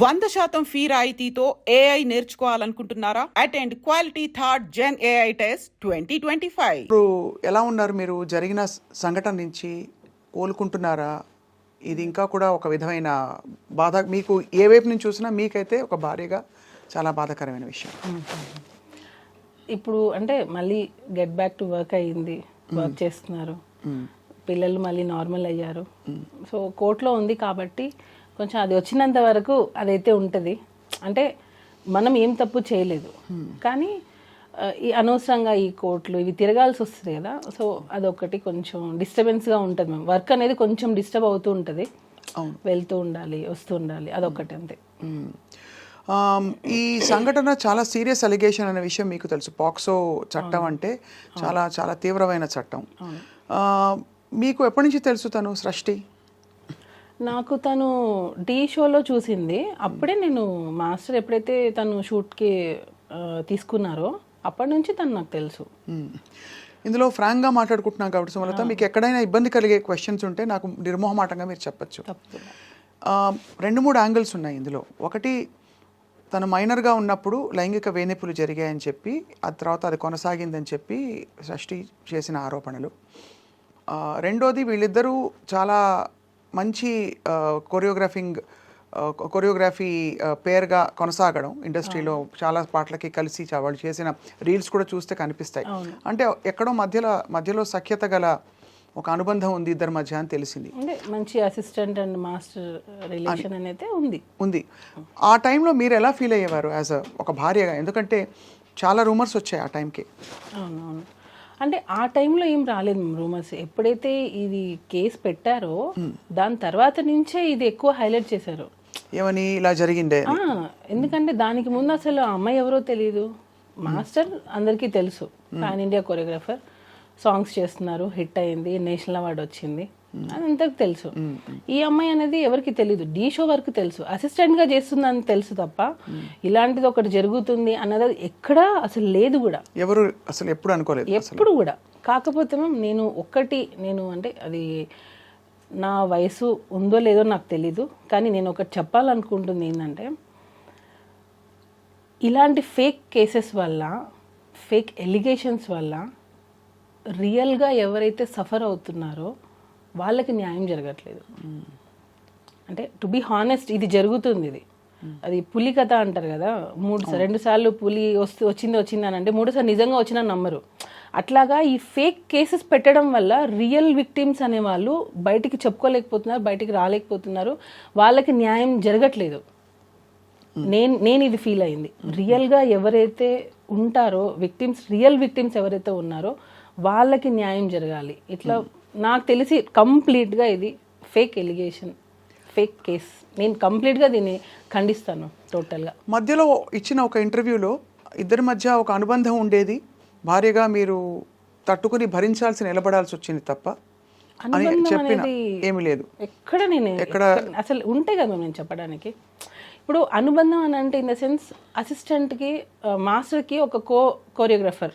100% fee రాయితీతో AI నేర్చుకోవాలనుకుంటున్నారా? Attend quality third gen AI test 2025. ఇప్పుడు ఎలా ఉన్నారు మీరు? జరిగిన సంఘటన నుంచి కోలుకుంటున్నారా? ఇది ఇంకా కూడా ఒక విధమైన బాధ మీకు ఏ వైపు నుంచి చూసినా మీకైతే ఒక భారీగా చాలా బాధాకరమైన విషయం. ఇప్పుడు అంటే మళ్ళీ గెట్ బ్యాక్ టు వర్క్ అయ్యింది, వర్క్ చేస్తున్నారు, పిల్లలు మళ్ళీ నార్మల్ అయ్యారు. సో కోర్టులో ఉంది కాబట్టి కొంచెం అది వచ్చినంత వరకు అదైతే ఉంటుంది. అంటే మనం ఏం తప్పు చేయలేదు, కానీ ఈ అనవసరంగా ఈ కోర్టులు ఇవి తిరగాల్సి వస్తుంది కదా. సో అదొకటి కొంచెం డిస్టర్బెన్స్గా ఉంటుంది. మేము వర్క్ అనేది కొంచెం డిస్టర్బ్ అవుతూ ఉంటుంది, వెళ్తూ ఉండాలి, వస్తూ ఉండాలి, అదొకటి అంతే. ఈ సంఘటన చాలా సీరియస్ అలిగేషన్ అనే విషయం మీకు తెలుసు. పాక్సో చట్టం అంటే చాలా చాలా తీవ్రమైన చట్టం. మీకు ఎప్పటి నుంచి తెలుసు తను సృష్టి? నాకు తను టీ షోలో చూసింది. అప్పుడే నేను మాస్టర్ ఎప్పుడైతే తను షూట్కి తీసుకున్నారో అప్పటి నుంచి తను నాకు తెలుసు. ఇందులో ఫ్రాంక్గా మాట్లాడుకుంటున్నాం కాబట్టి సుమలత, మీకు ఎక్కడైనా ఇబ్బంది కలిగే క్వశ్చన్స్ ఉంటే నాకు నిర్మోహమాటంగా మీరు చెప్పచ్చు. 2-3 యాంగిల్స్ ఉన్నాయి ఇందులో. ఒకటి, తను మైనర్గా ఉన్నప్పుడు లైంగిక వేధింపులు జరిగాయని చెప్పి ఆ తర్వాత అది కొనసాగిందని చెప్పి సృష్టి చేసిన ఆరోపణలు. రెండోది, వీళ్ళిద్దరూ చాలా మంచి కొరియోగ్రఫీ పేరుగా కొనసాగడం, ఇండస్ట్రీలో చాలా పాటలకి కలిసి వాళ్ళు చేసిన రీల్స్ కూడా చూస్తే కనిపిస్తాయి. అంటే ఎక్కడో మధ్యలో సఖ్యత గల ఒక అనుబంధం ఉంది ఇద్దరి మధ్య అని తెలిసింది. మంచి అసిస్టెంట్ అండ్ మాస్టర్ రిలేషన్ అనేది ఉంది. ఆ టైంలో మీరు ఎలా ఫీల్ అయ్యేవారు యాజ్ ఒక భార్యగా? ఎందుకంటే చాలా రూమర్స్ వచ్చాయి ఆ టైంకి. అవునవును, అంటే ఆ టైంలో ఏం రాలేదు రూమర్స్. ఎప్పుడైతే ఇది కేసు పెట్టారో దాని తర్వాత నుంచే ఇది ఎక్కువ హైలైట్ చేశారు. ఏమని ఇలా జరిగిందే? ఎందుకంటే దానికి ముందు అసలు ఆ అమ్మాయి ఎవరో తెలియదు. మాస్టర్ అందరికీ తెలుసు, పాన్ ఇండియా కొరియోగ్రాఫర్, సాంగ్స్ చేస్తున్నారు, హిట్ అయింది, నేషనల్ అవార్డు వచ్చింది, అదంతకు తెలుసు. ఈ అమ్మాయి అనేది ఎవరికి తెలీదు. డీ షో వరకు తెలుసు, అసిస్టెంట్గా చేస్తుందని తెలుసు తప్ప ఇలాంటిది ఒకటి జరుగుతుంది అన్నది ఎక్కడా అసలు లేదు కూడా. ఎవరు అసలు ఎప్పుడు అనుకోలేదు ఎప్పుడు కూడా. కాకపోతే నేను అంటే అది నా వయసు ఉందో లేదో నాకు తెలీదు, కానీ నేను ఒకటి చెప్పాలనుకుంటుంది ఏంటంటే, ఇలాంటి ఫేక్ కేసెస్ వల్ల, ఫేక్ ఎలిగేషన్స్ వల్ల రియల్గా ఎవరైతే సఫర్ అవుతున్నారో వాళ్ళకి న్యాయం జరగట్లేదు. అంటే టు బీ హానెస్ట్, ఇది జరుగుతుంది. అది పులి కథ అంటారు కదా, 2 సార్లు పులి వచ్చింది అని అంటే 3సారి నిజంగా వచ్చినా నమ్మరు. అట్లాగా ఈ ఫేక్ కేసెస్ పెట్టడం వల్ల రియల్ విక్టిమ్స్ అనే వాళ్ళు బయటికి చెప్పుకోలేకపోతున్నారు, బయటికి రాలేకపోతున్నారు, వాళ్ళకి న్యాయం జరగట్లేదు. నేను ఇది ఫీల్ అయింది. రియల్గా ఎవరైతే ఉంటారో విక్టిమ్స్, రియల్ విక్టిమ్స్ ఎవరైతే ఉన్నారో వాళ్ళకి న్యాయం జరగాలి. ఇట్లా నాకు తెలిసి కంప్లీట్గా ఇది ఫేక్ ఎలిగేషన్, ఫేక్ కేస్. నేను కంప్లీట్గా దీన్ని ఖండిస్తాను టోటల్గా. మధ్యలో ఇచ్చిన ఒక ఇంటర్వ్యూలో ఇద్దరి మధ్య ఒక అనుబంధం ఉండేది, భార్యగా మీరు తట్టుకుని భరించాల్సి నిలబడాల్సి వచ్చింది తప్ప అని చెప్పిన ఏమీ లేదు. ఎక్కడ అసలు ఉంటాయి కదా నేను చెప్పడానికి. ఇప్పుడు అనుబంధం అని అంటే ఇన్ ద సెన్స్ అసిస్టెంట్కి మాస్టర్కి ఒక కోరియోగ్రాఫర్,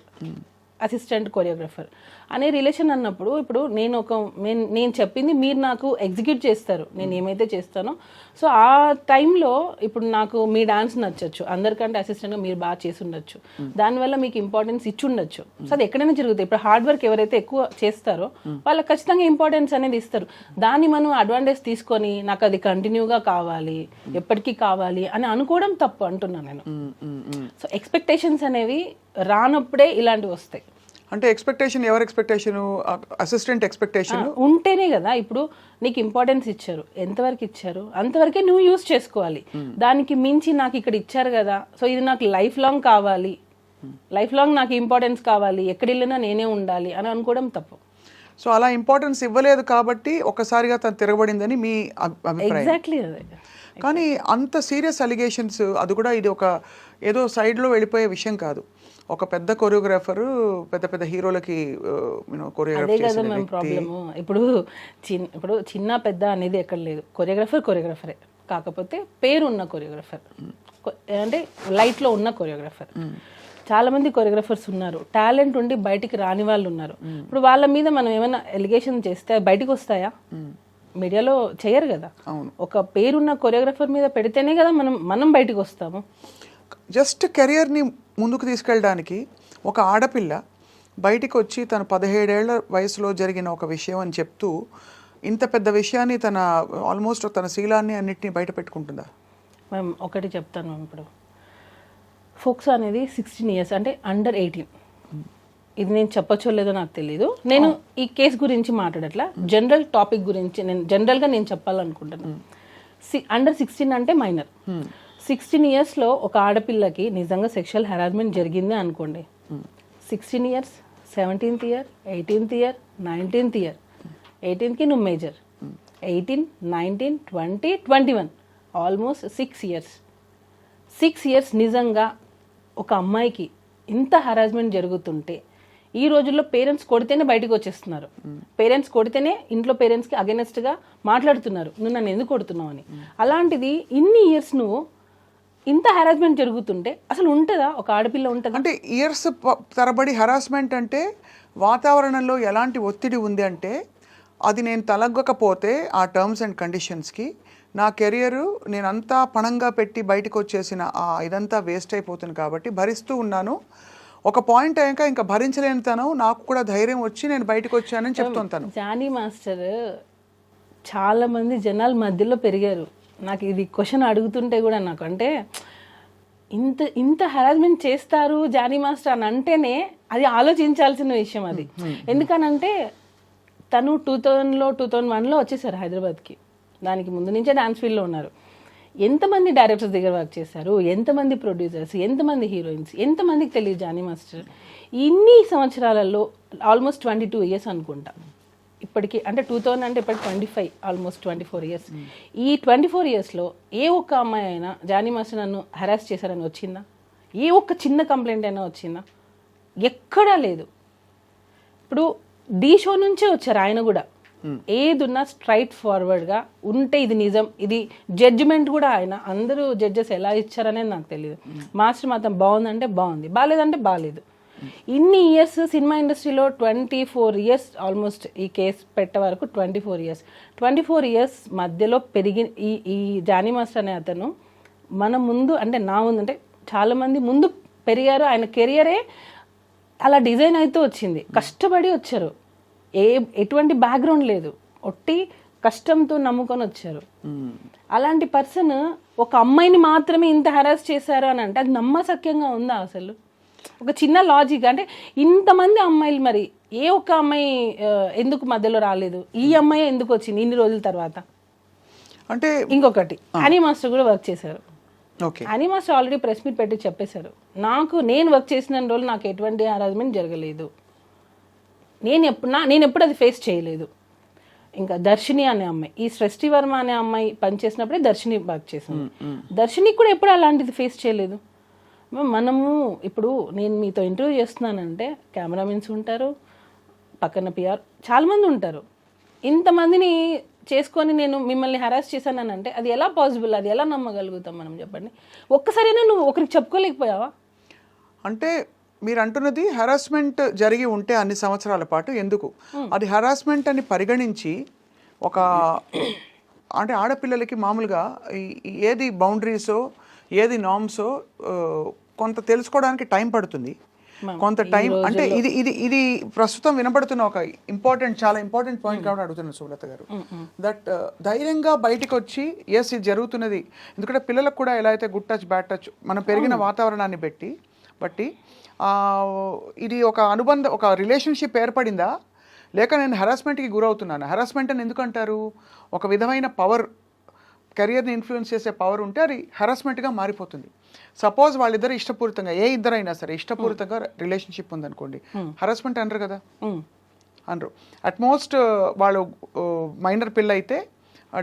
అసిస్టెంట్ కొరియోగ్రాఫర్ అనే రిలేషన్ అన్నప్పుడు, ఇప్పుడు నేను చెప్పింది మీరు నాకు ఎగ్జిక్యూట్ చేస్తారు, నేను ఏమైతే చేస్తానో. సో ఆ టైంలో ఇప్పుడు నాకు మీ డాన్స్ నచ్చచ్చు, అందరికంటే అసిస్టెంట్గా మీరు బాగా చేసి ఉండొచ్చు, దానివల్ల మీకు ఇంపార్టెన్స్ ఇచ్చి ఉండొచ్చు. సో అది ఎక్కడైనా జరుగుతుంది. ఇప్పుడు హార్డ్ వర్క్ ఎవరైతే ఎక్కువ చేస్తారో వాళ్ళకి ఖచ్చితంగా ఇంపార్టెన్స్ అనేది ఇస్తారు. దాన్ని మనం అడ్వాంటేజ్ తీసుకొని నాకు అది కంటిన్యూగా కావాలి, ఎప్పటికీ కావాలి అని అనుకోవడం తప్పు అంటున్నాను నేను. సో ఎక్స్పెక్టేషన్స్ అనేవి రానప్పుడే ఇలాంటివి వస్తాయి. అంటే ఎక్స్పెక్టేషన్, ఎవరి ఎక్స్పెక్టేషన్? అసిస్టెంట్ ఎక్స్పెక్టేషన్ ఉంటేనే కదా. ఇప్పుడు నీకు ఇంపార్టెన్స్ ఇచ్చారు, ఎంతవరకు ఇచ్చారు అంతవరకే నువ్వు యూజ్ చేసుకోవాలి. దానికి మించి నాకు ఇక్కడ ఇచ్చారు కదా, సో ఇది నాకు లైఫ్ లాంగ్ కావాలి, లైఫ్ లాంగ్ నాకు ఇంపార్టెన్స్ కావాలి, ఎక్కడ వెళ్ళినా నేనే ఉండాలి అని అనుకోవడం తప్పు. సో అలా ఇంపార్టెన్స్ ఇవ్వలేదు కాబట్టి ఒక్కసారిగా తను తిరగబడిందని మీ అభిప్రాయం? ఎగ్జాక్ట్లీ అదే. కానీ అంత సీరియస్ అలిగేషన్స్, అది కూడా ఇది ఒక ఏదో సైడ్లో వెళ్ళిపోయే విషయం కాదు. ఒక పెద్ద కొరియోగ్రాఫర్ పెద్ద హీరోలకి అదే కదా మేము ప్రాబ్లము. ఇప్పుడు చిన్న పెద్ద అనేది ఎక్కడ లేదు. కొరియోగ్రాఫరే, కాకపోతే పేరు ఉన్న కొరియోగ్రాఫర్, అంటే లైట్లో ఉన్న కొరియోగ్రాఫర్. చాలా మంది కొరియోగ్రాఫర్స్ ఉన్నారు, టాలెంట్ ఉండి బయటికి రాని వాళ్ళు ఉన్నారు. ఇప్పుడు వాళ్ళ మీద మనం ఏమైనా ఎలిగేషన్ చేస్తే బయటకు వస్తాయా? మీడియాలో చేయరు కదా. అవును. ఒక పేరున్న కొరియోగ్రఫర్ మీద పెడితేనే కదా మనం బయటకు వస్తాము. జస్ట్ కెరియర్ని ముందుకు తీసుకెళ్ళడానికి ఒక ఆడపిల్ల బయటికి వచ్చి తన 17 ఏళ్ల వయసులో జరిగిన ఒక విషయం అని చెప్తూ ఇంత పెద్ద విషయాన్ని తన ఆల్మోస్ట్ తన శీలాన్ని అన్నిటిని బయట పెట్టుకుంటుందా? మేము ఒకటి చెప్తాను మ్యామ్, ఇప్పుడు ఫోక్సో అనేది 16 years అంటే అండర్ 18. ఇది నేను చెప్పచ్చో లేదో నాకు తెలియదు. నేను ఈ కేసు గురించి మాట్లాడట్లా, జనరల్ టాపిక్ గురించి నేను జనరల్గా నేను చెప్పాలనుకుంటున్నాను. అండర్ 16 అంటే మైనర్. 16 yearsలో ఒక ఆడపిల్లకి నిజంగా సెక్షువల్ హెరాస్మెంట్ జరిగింది అనుకోండి, 16 years, 17th year, 18th year, 19th year, 18కి నువ్వు మేజర్, 18, 19, 20, 21, ఆల్మోస్ట్ 6 years. 6 years నిజంగా ఒక అమ్మాయికి ఇంత హెరాస్మెంట్ జరుగుతుంటే ఈ రోజుల్లో పేరెంట్స్ కొడితేనే బయటకు వచ్చేస్తున్నారు. పేరెంట్స్ కొడితేనే ఇంట్లో పేరెంట్స్కి అగెనెస్ట్గా మాట్లాడుతున్నారు, నువ్వు నన్ను ఎందుకు కొడుతున్నావు అని. అలాంటిది ఇన్ని ఇయర్స్ నువ్వు ఇంత హెరాస్మెంట్ జరుగుతుంటే అసలు ఉంటుందా ఒక ఆడపిల్ల? ఉంటుందా? అంటే ఇయర్స్ తరబడి హెరాస్మెంట్ అంటే వాతావరణంలో ఎలాంటి ఒత్తిడి ఉంది అంటే అది నేను తలగ్గకపోతే ఆ టర్మ్స్ అండ్ కండిషన్స్కి నా కెరియరు నేనంతా పణంగా పెట్టి బయటకు వచ్చేసిన ఇదంతా వేస్ట్ అయిపోతుంది కాబట్టి భరిస్తూ ఉన్నాను. ఒక పాయింట్ అయ్యాక ఇంకా భరించలేని తను నాకు కూడా ధైర్యం వచ్చి నేను బయటకు వచ్చానని చెప్తుంటాను. జానీ మాస్టర్ చాలా మంది జనాల మధ్యలో పెరిగారు. నాకు ఇది క్వశ్చన్ అడుగుతుంటే కూడా నాకు అంటే ఇంత హెరాస్మెంట్ చేస్తారు జానీ మాస్టర్ అని అంటేనే అది ఆలోచించాల్సిన విషయం అది. ఎందుకనంటే తను 2001లో వచ్చేసారు హైదరాబాద్కి. దానికి ముందు నుంచే డాన్స్ ఫీల్డ్లో ఉన్నారు. ఎంతమంది డైరెక్టర్స్ దగ్గర వర్క్ చేశారు, ఎంతమంది ప్రొడ్యూసర్స్, ఎంతమంది హీరోయిన్స్, ఎంతమందికి తెలియదు జానీ మాస్టర్. ఇన్ని సంవత్సరాలలో ఆల్మోస్ట్ 22 years అనుకుంటా ఇప్పటికి. అంటే 2000 అంటే ఇప్పటికి 25, ఆల్మోస్ట్ 24 years. ఈ 24 yearsలో ఏ ఒక్క అమ్మాయి అయినా జానీ మాస్టర్ నన్ను హెరాస్ చేశారని వచ్చిందా? ఏ ఒక్క చిన్న కంప్లైంట్ అయినా వచ్చిందా? ఎక్కడా లేదు. ఇప్పుడు ఢీ షో నుంచే వచ్చారు ఆయన కూడా. ఏదున్నా స్ట్రైట్ ఫార్వర్డ్గా ఉంటే ఇది నిజం, ఇది జడ్జిమెంట్ కూడా ఆయన అందరూ జడ్జెస్ ఎలా ఇచ్చారనేది నాకు తెలియదు. మాస్టర్ మాత్రం బాగుందంటే బాగుంది, బాగాలేదంటే బాగాలేదు. ఇన్ని ఇయర్స్ సినిమా ఇండస్ట్రీలో 24 years ఆల్మోస్ట్ ఈ కేసు పెట్టే వరకు 24 years మధ్యలో పెరిగి ఈ జానీ మాస్టర్ అనే అతను మన ముందు అంటే నా ముందు అంటే చాలామంది ముందు పెరిగారు. ఆయన కెరియరే అలా డిజైన్ అయితే వచ్చింది, కష్టపడి వచ్చారు, ఎటువంటి బ్యాక్గ్రౌండ్ లేదు, ఒట్టి కష్టంతో నమ్ముకొని వచ్చారు. అలాంటి పర్సన్ ఒక అమ్మాయిని మాత్రమే ఇంత హెరాస్ చేశారు అని అంటే అది నమ్మశక్యంగా ఉందా అసలు? ఒక చిన్న లాజిక్ అంటే ఇంతమంది అమ్మాయిలు మరి ఏ ఒక్క అమ్మాయి ఎందుకు మధ్యలో రాలేదు? ఈ అమ్మాయి ఎందుకు వచ్చింది ఇన్ని రోజుల తర్వాత? అంటే ఇంకొకటి హనీ మాస్టర్ కూడా వర్క్ చేశారు. Honey master already press meet పెట్టి చెప్పేశారు, నేను వర్క్ చేసిన రోజులు నాకు ఎటువంటి హెరాస్మెంట్ జరగలేదు, నేను ఎప్పుడు అది ఫేస్ చేయలేదు. ఇంకా దర్శిని అనే అమ్మాయి, ఈ సృష్టి వర్మ అనే అమ్మాయి పనిచేసినప్పుడే దర్శిని వర్క్ చేసింది. దర్శిని కూడా ఎప్పుడు అలాంటిది ఫేస్ చేయలేదు. మనము ఇప్పుడు నేను మీతో ఇంటర్వ్యూ చేస్తున్నానంటే కెమెరామెన్స్ ఉంటారు, పక్కన పిఆర్ చాలామంది ఉంటారు. ఇంతమందిని చేసుకొని నేను మిమ్మల్ని హెరాస్ చేశానని అంటే అది ఎలా పాసిబుల్? అది ఎలా నమ్మగలుగుతాం మనం? చెప్పండి. ఒక్కసారైనా నువ్వు ఒకరికి చెప్పుకోలేకపోయావా? అంటే మీరు అంటున్నది హెరాస్మెంట్ జరిగి ఉంటే అన్ని సంవత్సరాల పాటు ఎందుకు అది హెరాస్మెంట్ అని పరిగణించి ఒక అంటే ఆడపిల్లలకి మామూలుగా ఏది బౌండరీసో ఏది నార్మ్సో కొంత తెలుసుకోవడానికి టైం పడుతుంది, కొంత టైం. అంటే ఇది ఇది ఇది ప్రస్తుతం వినపడుతున్న ఒక చాలా ఇంపార్టెంట్ పాయింట్ కాబట్టి అడుగుతున్నాను సుమలత గారు. దట్ ధైర్యంగా బయటకు వచ్చి ఎస్ ఇది జరుగుతున్నది. ఎందుకంటే పిల్లలకు కూడా ఎలా అయితే గుడ్ టచ్ బ్యాడ్ టచ్ మనం పెరిగిన వాతావరణాన్ని బట్టి ఇది ఒక అనుబంధం, ఒక రిలేషన్షిప్ ఏర్పడిందా లేక నేను హెరాస్మెంట్కి గురవుతున్నాను? హెరాస్మెంట్ అని ఎందుకు అంటారు? ఒక విధమైన పవర్, కెరియర్ని ఇన్ఫ్లుయెన్స్ చేసే పవర్ ఉంటే అది హెరాస్మెంట్గా మారిపోతుంది. సపోజ్ వాళ్ళిద్దరు ఇష్టపూరితంగా, ఏ ఇద్దరైనా సరే ఇష్టపూరితంగా రిలేషన్షిప్ ఉందనుకోండి, హెరాస్మెంట్ అనరు కదా, అనరు. అట్మోస్ట్ వాళ్ళు మైనర్ పిల్ల అయితే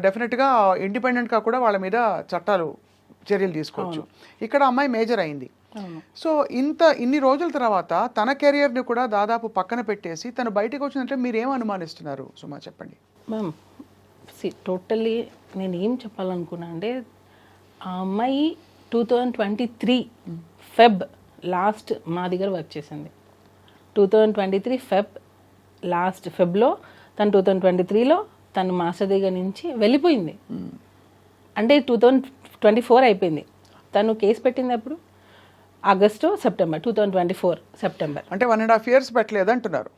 డెఫినెట్గా ఇండిపెండెంట్గా కూడా వాళ్ళ మీద చర్యలు తీసుకోవచ్చు. ఇక్కడ అమ్మాయి మేజర్ అయింది. సో ఇన్ని రోజుల తర్వాత తన కెరియర్ని కూడా దాదాపు పక్కన పెట్టేసి తను బయటకు వచ్చిందంటే మీరు ఏం అనుమానిస్తున్నారు సుమా, చెప్పండి. మ్యామ్ టోటల్లీ నేను ఏం చెప్పాలనుకున్నా అంటే ఆ అమ్మాయి 2023 Feb లాస్ట్ మా దగ్గర వర్క్ చేసింది. 2023 Feb లాస్ట్ ఫెబ్లో తను 2023లో తను మాస్టర్ దగ్గర నుంచి వెళ్ళిపోయింది. అంటే 2024 అయిపోయింది. తను కేసు పెట్టింది ఎప్పుడు? August September 2024 September. అంటే 1.5 years పెట్టలేదు అంటున్నారు.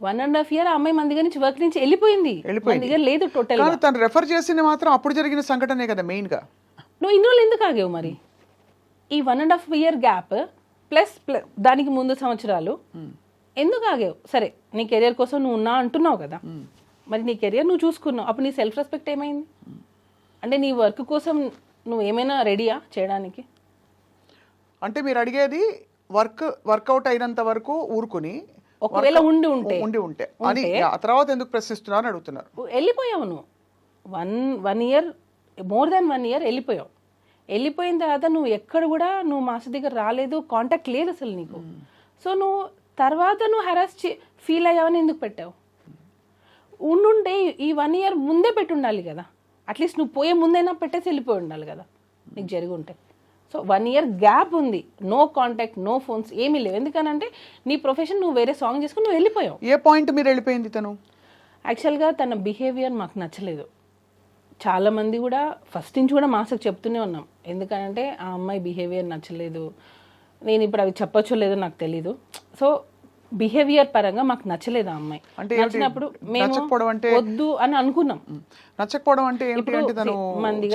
1.5 year ఆ అమ్మాయి మన దగ్గర నుంచి వర్క్ నుంచి వెళ్ళిపోయింది. మన దగ్గర లేదు టోటల్. కానీ తను రెఫర్ చేసింది మాత్రం అప్పుడు జరిగిన సంఘటనే కదా మెయిన్ గా. నువ్వు ఇన్ని రోజులు ఎందుకు ఆగావు మరి? ఈ 1.5 year గ్యాప్ ప్లస్ దానికి ముందు సంవత్సరాలు ఎందుకు ఆగావు? సరే, నీ కెరియర్ కోసం నువ్వు ఉన్నా అంటున్నావు కదా, మరి నీ కెరియర్ నువ్వు చూసుకున్నావు, అప్పుడు నీ సెల్ఫ్ రెస్పెక్ట్ ఏమైంది? అంటే నీ వర్క్ కోసం నువ్వు ఏమైనా రెడీయా చేయడానికి? అంటే మీరు అడిగేది వర్కౌట్ అయినంత వరకు ఊరుకుని, ఒకవేళ ఉండి ఉంటే అని ఆ తర్వాత ఎందుకు ప్రశ్నిస్తున్నారు అడుగుతున్నారు. వెళ్ళిపోయావు నువ్వు 1 year, మోర్ దాన్ 1 year వెళ్ళిపోయావు. వెళ్ళిపోయిన తర్వాత నువ్వు ఎక్కడ కూడా నువ్వు మాస్టర్ దగ్గర రాలేదు, కాంటాక్ట్ లేదు అసలు నీకు. సో నువ్వు తర్వాత నువ్వు హెరాస్ ఫీల్ అయ్యావని ఎందుకు పెట్టావు? ఉండుంటే ఈ 1 year ముందే పెట్టి ఉండాలి కదా, అట్లీస్ట్ నువ్వు పోయే ముందైనా పెట్టేసి వెళ్ళిపోయి ఉండాలి కదా నీకు జరిగి ఉంటే. సో 1 year గ్యాప్ ఉంది, నో కాంటాక్ట్, నో ఫోన్స్, ఏమీ లేవు. ఎందుకనంటే నీ ప్రొఫెషన్, నువ్వు వేరే సాంగ్ చేసుకుని నువ్వు వెళ్ళిపోయావు. ఏ పాయింట్ మీరు వెళ్ళిపోయింది తను? యాక్చువల్గా తన బిహేవియర్ మాకు నచ్చలేదు. చాలామంది కూడా ఫస్ట్ నుంచి కూడా మాస్టర్కి చెప్తూనే ఉన్నాం, ఎందుకంటే ఆ అమ్మాయి బిహేవియర్ నచ్చలేదు. నేను ఇప్పుడు అవి చెప్పొచ్చో లేదో నాకు తెలీదు. సో బిహేవియర్ పరంగా మాకు నచ్చలేదు ఆ అమ్మాయి. నచ్చినప్పుడు మేము వద్దు అని అనుకున్నాం. నచ్చకపోవడం అంటే ఏంటి? అంటే తను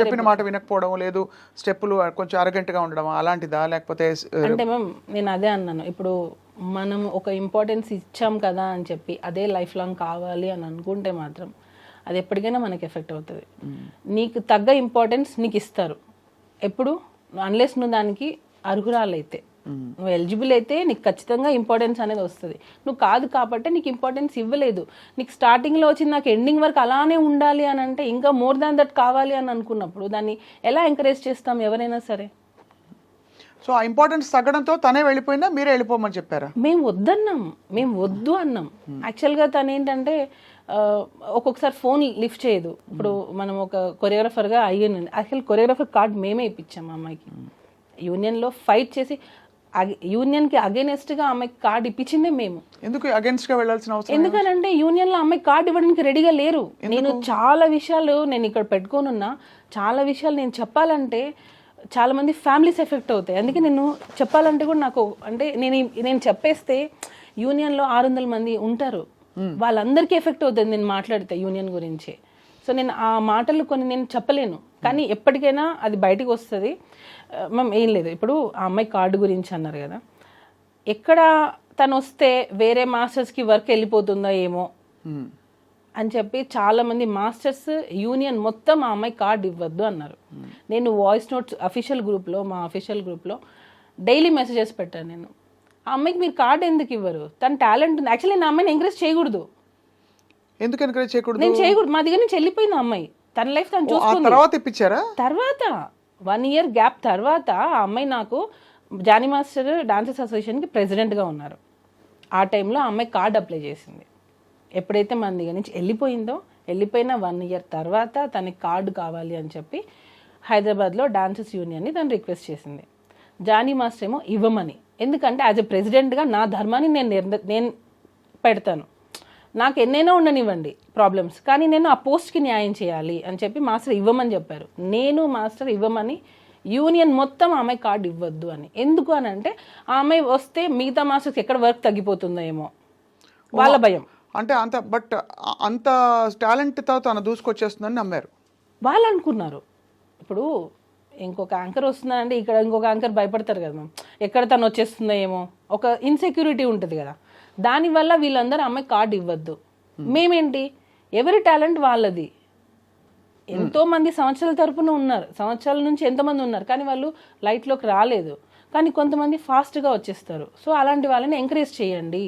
చెప్పిన మాట వినకపోవడం, లేదు స్టెప్పులు కొంచెం అరగంట్ గా ఉండడం అలాంటిదా, లేకపోతే? అంటే మ్యామ్ నేను అదే అన్నాను, ఇప్పుడు మనం ఒక ఇంపార్టెన్స్ ఇచ్చాం కదా అని చెప్పి అదే లైఫ్ లాంగ్ కావాలి అని అనుకుంటే మాత్రం అది ఎప్పటికైనా మనకి ఎఫెక్ట్ అవుతుంది. నీకు తగ్గ ఇంపార్టెన్స్ నీకు ఇస్తారు ఎప్పుడు, అన్లెస్ నువ్వు దానికి అర్హురాలైతే, నువ్వు ఎలిజిబుల్ అయితే నీకు ఖచ్చితంగా ఇంపార్టెన్స్ అనేది వస్తుంది. నువ్వు కాదు కాబట్టి నీకు ఇంపార్టెన్స్ ఇవ్వలేదు. నీకు స్టార్టింగ్లో వచ్చింది నాకు ఎండింగ్ వరకు అలానే ఉండాలి అని అంటే, ఇంకా మోర్ దాన్ దట్ కావాలి అని అనుకున్నప్పుడు దాన్ని ఎలా ఎంకరేజ్ చేస్తాం ఎవరైనా సరే? సో ఆ ఇంపార్టెన్స్ తగ్గడంతో తనే వెళ్ళిపోయిందా, మీరే వెళ్ళిపోమని చెప్పారా? మేము వద్దన్నాం, మేము వద్దు అన్నాం. యాక్చువల్గా తను ఏంటంటే ఒక్కొక్కసారి ఫోన్ లిఫ్ట్ చేయదు. ఇప్పుడు మనం ఒక కొరియోగ్రాఫర్గా అయ్యింది, యాక్చువల్ కొరియోగ్రాఫర్ కార్డ్ మేమే ఇప్పించాం ఆ అమ్మాయికి. యూనియన్లో ఫైట్ చేసి యూనియన్కి అగేనెస్ట్గా అమ్మాయికి కార్డు ఇప్పించిందే మేము. ఎందుకు అగేన్స్ట్ గా వెళ్ళాల్సిన అవసరం? ఎందుకనంటే యూనియన్లో అమ్మాయి కార్డు ఇవ్వడానికి రెడీగా లేరు. నేను చాలా విషయాలు నేను ఇక్కడ పెట్టుకోనున్నా, చాలా విషయాలు నేను చెప్పాలంటే చాలా మంది ఫ్యామిలీస్ ఎఫెక్ట్ అవుతాయి. అందుకే నేను చెప్పాలంటే కూడా నాకు అంటే నేను చెప్పేస్తే యూనియన్లో 600 మంది ఉంటారు, వాళ్ళందరికీ ఎఫెక్ట్ అవుతుంది నేను మాట్లాడితే యూనియన్ గురించి. సో నేను ఆ మాటలు కొన్ని నేను చెప్పలేను, కానీ ఎప్పటికైనా అది బయటకు వస్తుంది. మ్యామ్ ఏం లేదు, ఇప్పుడు ఆ అమ్మాయి కార్డు గురించి అన్నారు కదా, ఎక్కడ తను వస్తే వేరే మాస్టర్స్కి వర్క్ వెళ్ళిపోతుందో ఏమో అని చెప్పి చాలామంది మాస్టర్స్ యూనియన్ మొత్తం ఆ అమ్మాయి కార్డు ఇవ్వద్దు అన్నారు. నేను వాయిస్ నోట్స్ అఫీషియల్ గ్రూప్లో, మా అఫీషియల్ గ్రూప్లో డైలీ మెసేజెస్ పెట్టాను. నేను ఆ అమ్మాయికి మీరు కార్డు ఎందుకు ఇవ్వరు, తన టాలెంట్ ఉంది. యాక్చువల్లీ నేను అమ్మాయిని ఎంకరేజ్ చేయకూడదు. ఎందుకు ఎంకరేజ్ చేయకూడదు? నేను చేయకూడదు, మా దగ్గర నుంచి వెళ్ళిపోయింది ఆ అమ్మాయి, తన లైఫ్ తను చూసుకుంది. తర్వాత ఇప్పించారా? తర్వాత 1 year గ్యాప్ తర్వాత ఆ అమ్మాయి నాకు జానీ మాస్టర్ డాన్సర్స్ అసోసియేషన్కి ప్రెసిడెంట్గా ఉన్నారు. ఆ టైంలో ఆ అమ్మాయి కార్డు అప్లై చేసింది. ఎప్పుడైతే మన దగ్గర నుంచి వెళ్ళిపోయిందో, వెళ్ళిపోయిన 1 year తర్వాత తనకి కార్డు కావాలి అని చెప్పి హైదరాబాద్లో డాన్సర్స్ యూనియన్ని తను రిక్వెస్ట్ చేసింది. జానీ మాస్టర్ ఏమో ఇవ్వమని, ఎందుకంటే యాజ్ ఎ ప్రెసిడెంట్గా నా ధర్మాన్ని నేను పెడతాను, నాకు ఎన్నైనా ఉండనివ్వండి ప్రాబ్లమ్స్, కానీ నేను ఆ పోస్ట్కి న్యాయం చేయాలి అని చెప్పి మాస్టర్ ఇవ్వమని చెప్పారు. నేను మాస్టర్ ఇవ్వమని, యూనియన్ మొత్తం ఆమె కార్డు ఇవ్వద్దు అని. ఎందుకు అని అంటే ఆ అమ్మాయి వస్తే మిగతా మాస్టర్స్కి ఎక్కడ వర్క్ తగ్గిపోతుందో ఏమో వాళ్ళ భయం. అంటే అంత టాలెంట్తో తను దూసుకొచ్చేస్తుందని నమ్మారు వాళ్ళు అనుకున్నారు. ఇప్పుడు ఇంకొక యాంకర్ వస్తుందంటే ఇక్కడ ఇంకొక యాంకర్ భయపడతారు కదా మ్యామ్, ఎక్కడ తను వచ్చేస్తుందో ఏమో ఒక ఇన్సెక్యూరిటీ ఉంటుంది కదా, దానివల్ల వీళ్ళందరూ అమ్మాయి కార్డు ఇవ్వద్దు. మేమేంటి, ఎవరి టాలెంట్ వాళ్ళది. ఎంతో మంది సంవత్సరాల తరపున ఉన్నారు, సంవత్సరాల నుంచి ఎంతమంది ఉన్నారు, కానీ వాళ్ళు లైట్లోకి రాలేదు. కానీ కొంతమంది ఫాస్ట్గా వచ్చేస్తారు. సో అలాంటి వాళ్ళని ఎంకరేజ్ చేయండి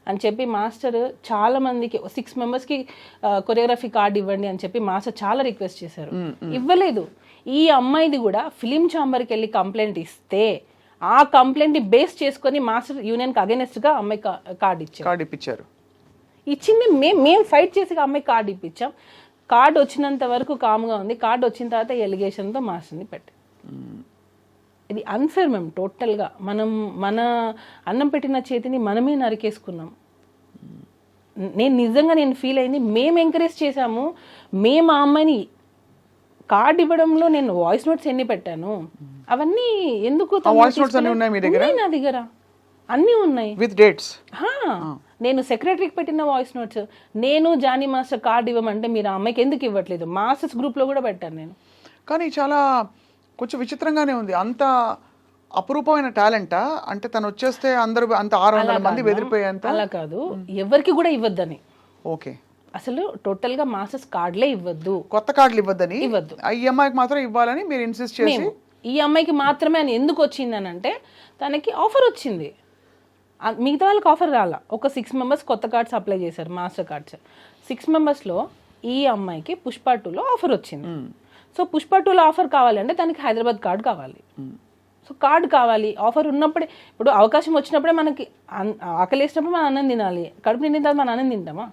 అని చెప్పి మాస్టర్ చాలా మందికి 6 మెంబర్స్కి కొరియోగ్రఫీ కార్డు ఇవ్వండి అని చెప్పి మాస్టర్ చాలా రిక్వెస్ట్ చేశారు, ఇవ్వలేదు. ఈ అమ్మాయిది కూడా ఫిలిం ఛాంబర్కి వెళ్ళి కంప్లైంట్ ఇస్తే ఆ కంప్లైంట్ బేస్ చేసుకొని మాస్టర్ యూనియన్కి అగైనెస్ట్గా అమ్మాయి కార్డు ఇప్పించారు. ఇచ్చింది మేము ఫైట్ చేసి అమ్మాయి కార్డు ఇప్పించాం. కార్డు వచ్చినంత వరకు కామ్గా ఉంది. కార్డు వచ్చిన తర్వాత ఎలిగేషన్తో మాస్టర్ని పెట్టి, ఇది అన్ఫేర్ మేము టోటల్గా. మనం మన అన్నం పెట్టిన చేతిని మనమే నరికేసుకున్నాం. నేను నిజంగా నేను ఫీల్ అయింది, మేము ఎంకరేజ్ చేశాము, మేము ఆ అమ్మాయిని కార్డ్ ఇవ్వడంలో నేను వాయిస్ నోట్స్ ఎన్ని పెట్టాను అవన్నీ ఎందుకు వాయిస్ నోట్స్ అన్ని ఉన్నాయి మీ దగ్గర? ఉన్నాయి, నా దగ్గర అన్నీ ఉన్నాయి విత్ డేట్స్. హా, నేను సెక్రటరీకి పెట్టిన వాయిస్ నోట్స్, నేను జానీ మాస్టర్ కార్డు ఇవ్వమంటే మీరు ఆ అమ్మాయికి ఎందుకు ఇవ్వట్లేదు, మాస్టర్స్ గ్రూప్లో కూడా పెట్టాను నేను. కానీ చాలా కొంచెం విచిత్రంగానే ఉంది. అంత అపురూపమైన టాలెంటా? అంటే తను వచ్చేస్తే అందరూ అంత 600 మంది బెదిరిపోయేంత? అలా కాదు, ఎవరికి కూడా ఇవ్వద్దని. ఓకే, అసలు టోటల్ గా మాస్టర్స్ కార్డులే ఇవ్వద్దు, కొత్త కార్డులు ఇవ్వద్దని, ఇవ్వద్దు. ఈ అమ్మాయికి మాత్రం ఇవ్వాలని మీరు ఇన్సిస్ట్ చేసి. మేము ఈ అమ్మాయికి మాత్రమే అని ఎందుకు వచ్చింది అని అంటే, తనకి ఆఫర్ వచ్చింది, మిగతా వాళ్ళకి ఆఫర్ రాలా. ఒక 6 మెంబర్స్ కొత్త కార్డ్స్ అప్లై చేశారు, మాస్టర్ కార్డ్స్. 6 మెంబర్స్లో ఈ అమ్మాయికి పుష్ప 2లో ఆఫర్ వచ్చింది. సో పుష్ప 2లో ఆఫర్ కావాలంటే తనకి హైదరాబాద్ కార్డు కావాలి. సో కార్డు కావాలి, ఆఫర్ ఉన్నప్పుడే. ఇప్పుడు అవకాశం వచ్చినప్పుడే మనకి ఆకలి వేసినప్పుడు మనం అన్నం తినాలి, కడుపు నిండిన తర్వాత మనం అన్నం తింటామా?